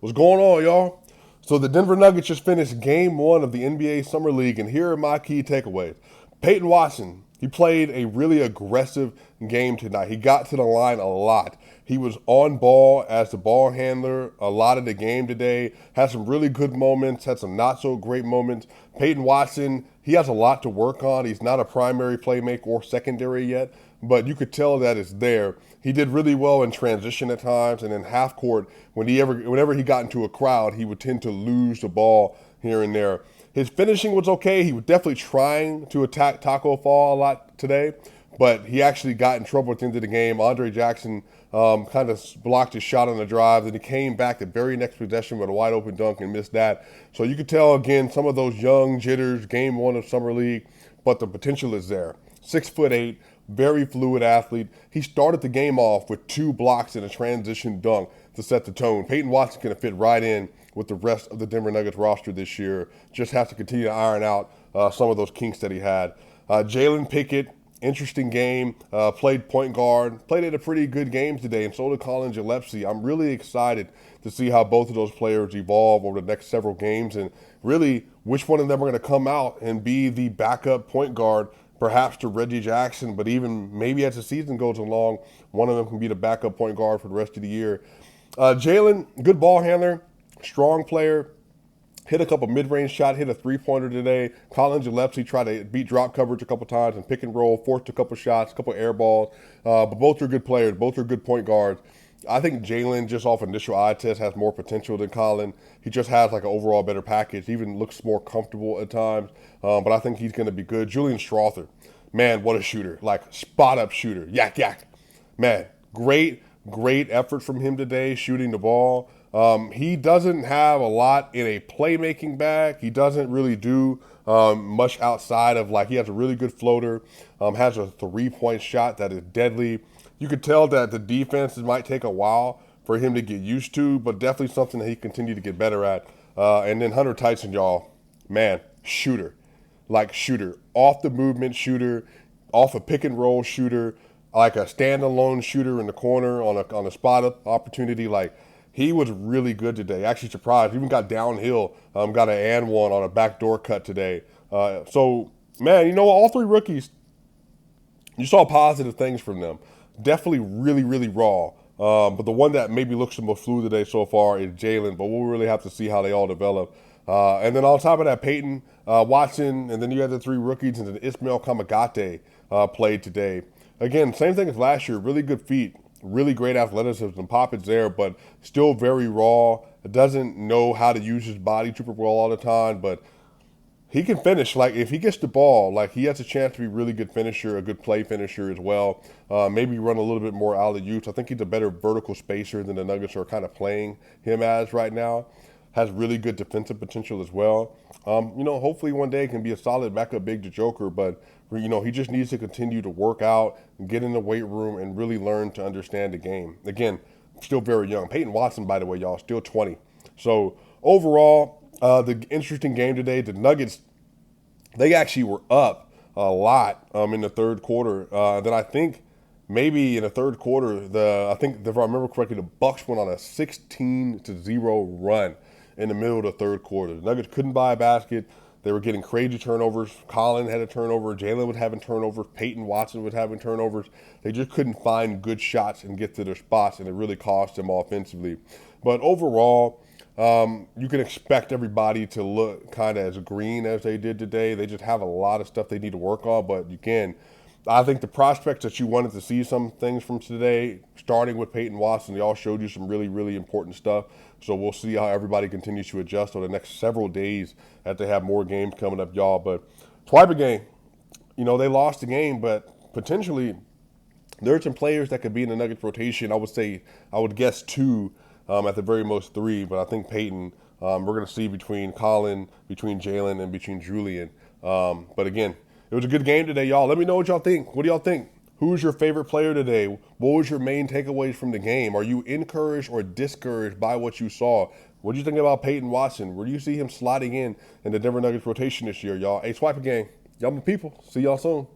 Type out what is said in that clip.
What's going on, y'all? So the Denver Nuggets just finished game one of the NBA Summer League, and here are my key takeaways. Peyton Watson, he played a really aggressive game tonight. He got to the line a lot. He was on ball as the ball handler a lot of the game today. Had some really good moments, had some not so great moments. Peyton Watson, he has a lot to work on. He's not a primary playmaker or secondary yet, but you could tell that it's there. He did really well in transition at times, and in half court, whenever he got into a crowd, he would tend to lose the ball here and there. His finishing was okay. He was definitely trying to attack Taco Fall a lot today, but he actually got in trouble at the end of the game. Andre Jackson kind of blocked his shot on the drive, then he came back the very next possession with a wide open dunk and missed that. So you could tell, again, some of those young jitters, game one of Summer League, but the potential is there. 6'8", very fluid athlete. He started the game off with 2 blocks and a transition dunk to set the tone. Peyton Watson can fit right in with the rest of the Denver Nuggets roster this year. Just has to continue to iron out some of those kinks that he had. Jalen Pickett, interesting game, played point guard, played at a pretty good game today, and so did Colin Gillespie. I'm really excited to see how both of those players evolve over the next several games, and really which one of them are going to come out and be the backup point guard, perhaps to Reggie Jackson, but even maybe as the season goes along, one of them can be the backup point guard for the rest of the year. Jalen, good ball handler, strong player, hit a couple mid-range shots, hit a three-pointer today. Colin Gillespie tried to beat drop coverage a couple times and pick and roll, forced a couple shots, a couple air balls. But both are good players. Both are good point guards. I think Jalen, just off initial eye test, has more potential than Colin. He just has like an overall better package. He even looks more comfortable at times. But I think he's going to be good. Julian Strother, man, what a shooter. Like, spot-up shooter. Yak, yak. Man, great effort from him today shooting the ball. He doesn't have a lot in a playmaking bag. He doesn't really do much outside of, like, he has a really good floater, has a three-point shot that is deadly. You could tell that the defenses might take a while for him to get used to, but definitely something that he continued to get better at. And then Hunter Tyson, y'all, man, shooter. Like, shooter. Off the movement shooter, off a pick and roll shooter, like a standalone shooter in the corner on a spot up opportunity. Like, he was really good today. Actually surprised. Even got downhill, got an and one on a backdoor cut today. So, man, you know, all 3 rookies, you saw positive things from them. Definitely really raw. But the one that maybe looks the most fluid today so far is Jalen, but we'll really have to see how they all develop. And then on top of that, Peyton, Watson, and then you had the 3 rookies, and then Ismail Kamagate played today. Again, same thing as last year. Really good feet, really great athleticism. Pop is there, but still very raw. Doesn't know how to use his body super well all the time, but he can finish. Like, if he gets the ball, like, he has a chance to be a really good finisher, a good play finisher as well. Maybe run a little bit more alley-oops. I think he's a better vertical spacer than the Nuggets are kind of playing him as right now. Has really good defensive potential as well. You know, hopefully one day can be a solid backup big to Joker, but, you know, he just needs to continue to work out, get in the weight room, and really learn to understand the game. Again, still very young. Peyton Watson, by the way, y'all, still 20. So overall, the interesting game today, the Nuggets, they actually were up a lot in the third quarter. Then I think maybe in the third quarter, I think if I remember correctly, the Bucks went on a 16-0 run in the middle of the third quarter. The Nuggets couldn't buy a basket. They were getting crazy turnovers. Colin had a turnover. Jalen was having turnovers. Peyton Watson was having turnovers. They just couldn't find good shots and get to their spots, and it really cost them offensively. But overall, you can expect everybody to look kind of as green as they did today. They just have a lot of stuff they need to work on. But again, I think the prospects that you wanted to see some things from today, starting with Peyton Watson, they all showed you some really important stuff. So we'll see how everybody continues to adjust over the next several days as they have more games coming up, y'all. But Swiper game, you know, they lost the game, but potentially there are some players that could be in the Nuggets rotation. I would guess 2, at the very most 3, but I think Peyton, we're going to see between Colin, between Jalen, and between Julian. But again, it was a good game today, y'all. Let me know what y'all think. What do y'all think? Who's your favorite player today? What was your main takeaways from the game? Are you encouraged or discouraged by what you saw? What do you think about Peyton Watson? Where do you see him sliding in the Denver Nuggets rotation this year, y'all? Hey, Swiper gang, y'all my people. See y'all soon.